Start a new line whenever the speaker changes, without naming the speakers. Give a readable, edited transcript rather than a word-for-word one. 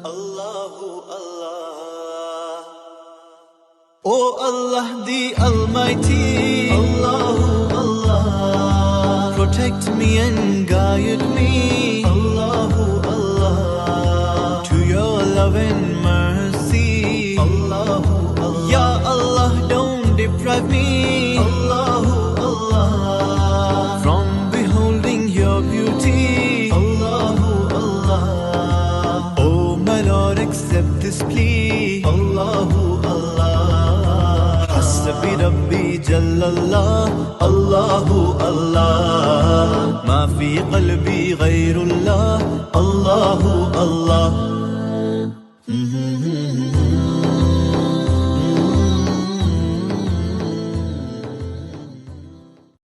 Allahu Allah. Oh Allah the Almighty, Allahu Allah, protect me and guide me, Allahu Allah, to your love and mercy, Allahu Allah. Ya Allah, don't deprive me, Allahu Allah, from beholding your beauty, Allahu Allah. Oh my Lord, accept this plea, Allahu Allah. Hasbi Rabbi Jallallah, Allahu Allah, ma fi qalbi ghayrullah, Allahu Allah.